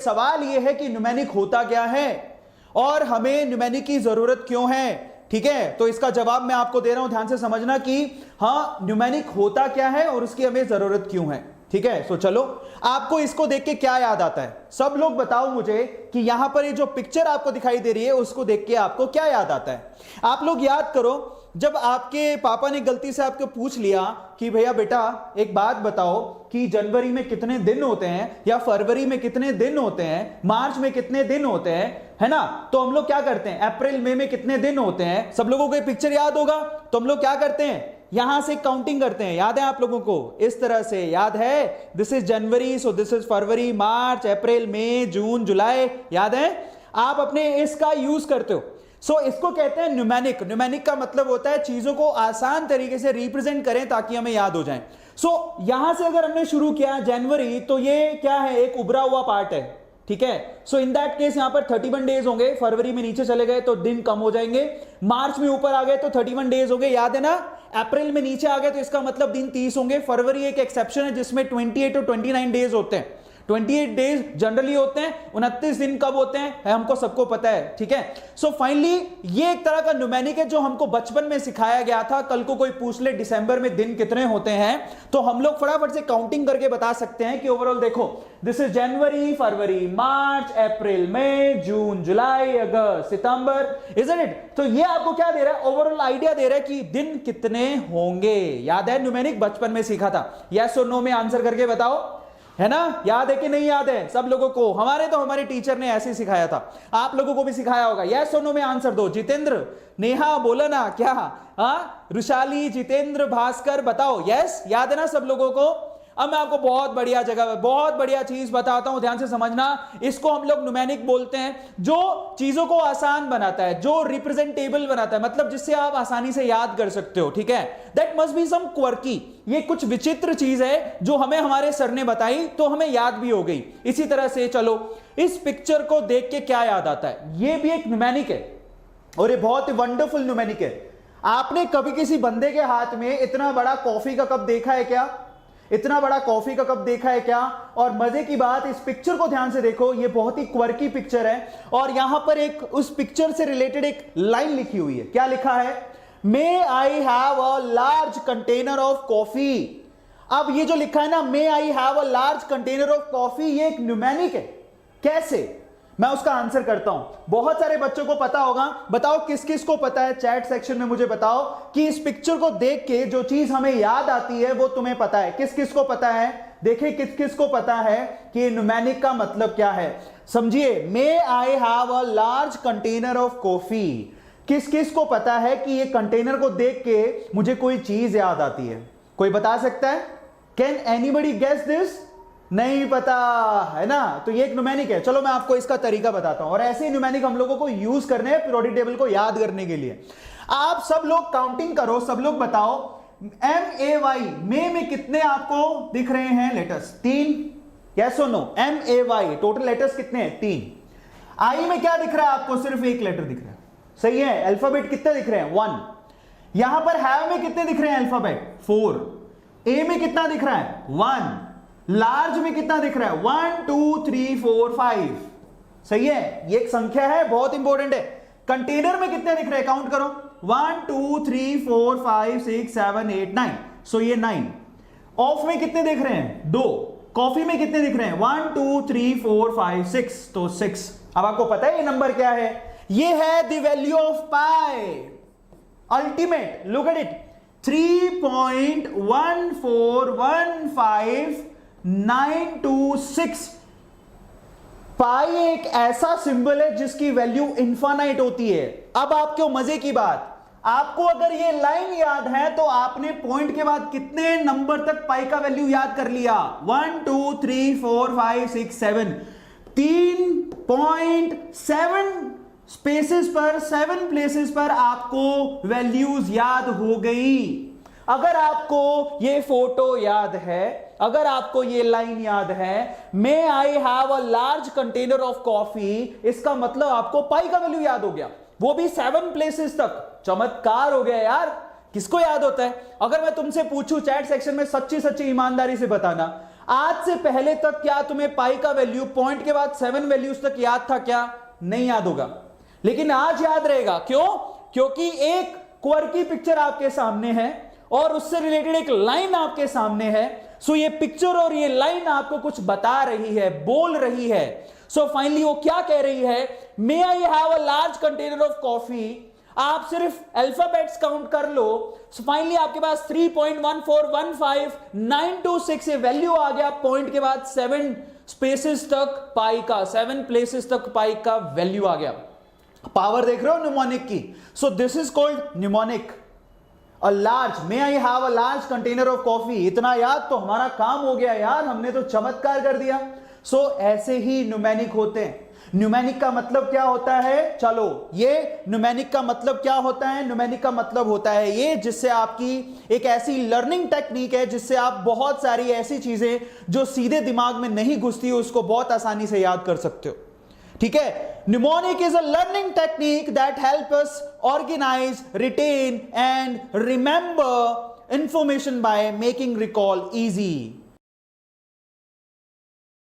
सवाल यह है कि न्यूमेरिक होता क्या है और हमें न्यूमेरिक की जरूरत क्यों है। ठीक है, तो इसका जवाब मैं आपको दे रहा हूं, ध्यान से समझना कि हाँ न्यूमेरिक होता क्या है और उसकी हमें जरूरत क्यों है। ठीक है, तो चलो आपको इसको देख के क्या याद आता है, सब लोग बताओ मुझे कि यहां पर ये जो पिक्चर आपको दिखाई दे रही है उसको देख के आपको क्या याद आता है। आप लोग याद करो, जब आपके पापा ने गलती से आपको पूछ लिया कि भैया बेटा एक बात बताओ कि जनवरी में कितने दिन होते हैं, या फरवरी में कितने दिन होते हैं, मार्च में कितने दिन होते हैं, है ना, तो हम लोग क्या करते हैं, अप्रैल मई में कितने दिन होते हैं, सब लोगों को ये पिक्चर याद होगा। तो हम लोग क्या करते हैं, यहां से काउंटिंग करते हैं, याद है आप लोगों को, इस तरह से याद है, this is January, so this is February, March, April, May, June, July, याद है, आप अपने इसका यूज करते हो। इसको कहते हैं न्यूमेरिक। न्यूमेरिक का मतलब होता है चीजों को आसान तरीके से रिप्रेजेंट करें ताकि हमें याद हो जाए। यहां से अगर हमने शुरू किया जनवरी, तो ये क्या है, एक उभरा हुआ पार्ट है। ठीक है, सो इन दैट केस यहां पर 31 डेज होंगे, फरवरी में नीचे चले गए तो दिन कम हो जाएंगे, मार्च में ऊपर आ गए तो 31 डेज हो गए, याद है ना, अप्रैल में नीचे आ गए तो इसका मतलब दिन 30 होंगे, फरवरी एक एक्सेप्शन है जिसमें 28 और 29 डेज होते हैं, 28 डेज जनरली होते हैं, 29 दिन कब होते हैं है हमको सबको पता है। ठीक है, सो फाइनली ये एक तरह का न्यूमेरिक है जो हमको बचपन में सिखाया गया था। कल को कोई पूछ ले दिसंबर में दिन कितने होते हैं तो हम लोग फटाफट से काउंटिंग करके बता सकते हैं कि ओवरऑल देखो, this is January, February, March, April, May, June, July, August, September, isn't it. तो ये आपको क्या दे रहा है, ओवरऑल आइडिया दे रहा है कि दिन कितने होंगे। याद है, न्यूमेरिक बचपन में सीखा था, यस और नो में आंसर करके बताओ, है ना, याद है कि नहीं याद है सब लोगों को, हमारे टीचर ने ऐसे ही सिखाया था, आप लोगों को भी सिखाया होगा। यस और नो में आंसर दो। जितेंद्र, नेहा बोला ना क्या, हाँ, रुशाली, जितेंद्र, भास्कर, बताओ यस, याद है ना सब लोगों को। अब मैं आपको बहुत बढ़िया जगह, बहुत बढ़िया चीज बताता हूं, ध्यान से समझना। इसको हम लोग न्यूमेरिक बोलते हैं, जो चीजों को आसान बनाता है, जो रिप्रेजेंटेबल बनाता है, मतलब जिससे आप आसानी से याद कर सकते हो। ठीक है, that must be some quirky, ये कुछ विचित्र चीज है जो हमें हमारे सर ने बताई तो हमें याद भी हो गई। इसी तरह से चलो इस पिक्चर को देख के क्या याद आता है, ये भी एक न्यूमेरिक है और ये बहुत ही वंडरफुल न्यूमेरिक है। आपने कभी किसी बंदे के हाथ में इतना बड़ा कॉफी का कप देखा है क्या, इतना बड़ा कॉफी का कप देखा है क्या। और मजे की बात, इस पिक्चर को ध्यान से देखो, ये बहुत ही क्वर्की पिक्चर है और यहां पर एक उस पिक्चर से रिलेटेड एक लाइन लिखी हुई है। क्या लिखा है, may I have a large container of coffee. अब ये जो लिखा है ना, may I have a large container of coffee, ये एक न्यूमेरिक है। कैसे, मैं उसका आंसर करता हूं, बहुत सारे बच्चों को पता होगा, बताओ किस किस को पता है, चैट सेक्शन में मुझे बताओ कि इस पिक्चर को देख के जो चीज हमें याद आती है वो तुम्हें पता है, किस किस को पता है। देखिए किस किस को पता है कि न्यूमेरिक का मतलब क्या है, समझिए। May I have a large container of coffee, किस किस को पता है कि ये कंटेनर को देख के मुझे कोई चीज याद आती है, कोई बता सकता है, कैन एनीबडी गेस दिस, नहीं पता, है ना। तो ये एक न्यूमेरिक है। चलो मैं आपको इसका तरीका बताता हूं, और ऐसे ही न्यूमेरिक हम लोगों को यूज करने हैं पीरियोडिक टेबल को याद करने के लिए। आप सब लोग काउंटिंग करो, सब लोग बताओ, MAY में कितने आपको दिख रहे हैं लेटर्स, 3, यस और नो, MAY टोटल लेटर्स कितने हैं, 3। आई में क्या दिख रहा है आपको, सिर्फ एक लेटर दिख रहा है, सही है। अल्फाबेट कितने दिख रहे हैं, 1। यहां पर हैव में कितने दिख रहे हैं अल्फाबेट, 4। ए में कितना दिख रहा है, 1। लार्ज में कितना दिख रहा है, 1 2 3 4 5, सही है, ये एक संख्या है, बहुत इंपॉर्टेंट है। कंटेनर में कितने दिख रहे हैं, काउंट करो, 1 2 3 4 5 6 7 8 9, सो ये 9। ऑफ में कितने दिख रहे हैं, 2। कॉफी में कितने दिख रहे हैं, 1 2 3 4 5 6, तो 6। अब आपको पता है ये नंबर क्या है, ये है the value of pi ultimate, look at it, 3.141592 पाई एक ऐसा सिंबल है जिसकी वैल्यू इनफाइनाइट होती है। अब आपको मजे की बात, आपको अगर ये लाइन याद है तो आपने पॉइंट के बाद कितने नंबर तक पाई का वैल्यू याद कर लिया, 1 2 3 4 5 6 7, 3.7 स्पेसेस पर, 7 प्लेसेस पर आपको वैल्यूज याद हो गई। अगर आपको ये फोटो याद है, अगर आपको ये लाइन याद है, may I have a large container of coffee, इसका मतलब आपको पाई का वैल्यू याद हो गया, वो भी 7 प्लेसेस तक। चमत्कार हो गया यार, किसको याद होता है। अगर मैं तुमसे पूछूं चैट सेक्शन में, सच्ची सच्ची ईमानदारी से बताना, आज से पहले तक क्या तुम्हें पाई का वैल्यू पॉइंट के बाद 7 वैल्यूज तक याद था क्या? नहीं याद होगा, लेकिन आज याद रहेगा। क्यों? क्योंकि एक क्वर्की पिक्चर आपके सामने है और उससे रिलेटेड एक लाइन आपके सामने है। सो ये पिक्चर और ये लाइन आपको कुछ बता रही है, बोल रही है। सो फाइनली वो क्या कह रही है? May I have a large container of coffee. आप सिर्फ अल्फाबेट्स काउंट कर लो। सो फाइनली आपके पास 3.1415926 ये वैल्यू आ गया। पॉइंट के बाद 7 स्पेसेस तक पाई का, 7 प्लेसेस तक पाई का वैल्यू आ गया। पावर देख रहे हो न्यूमोनिक की? So this is called mnemonic. A large, may I have a large container of coffee. इतना याद तो हमारा काम हो गया यार, हमने तो चमत्कार कर दिया। सो ऐसे ही न्यूमेनिक होते हैं। न्यूमेनिक का मतलब क्या होता है? चलो, ये न्यूमेनिक का मतलब क्या होता है? न्यूमेनिक का मतलब होता है ये जिससे आपकी एक ऐसी लर्निंग टेक्निक है जिससे आप बहुत सारी ऐसी चीजें जो सीधे दिमाग में नहीं घुसती उसको बहुत आसानी से याद कर सकते हो। ठीक है? Mnemonic is a learning technique that help us organise, retain and remember information by making recall easy.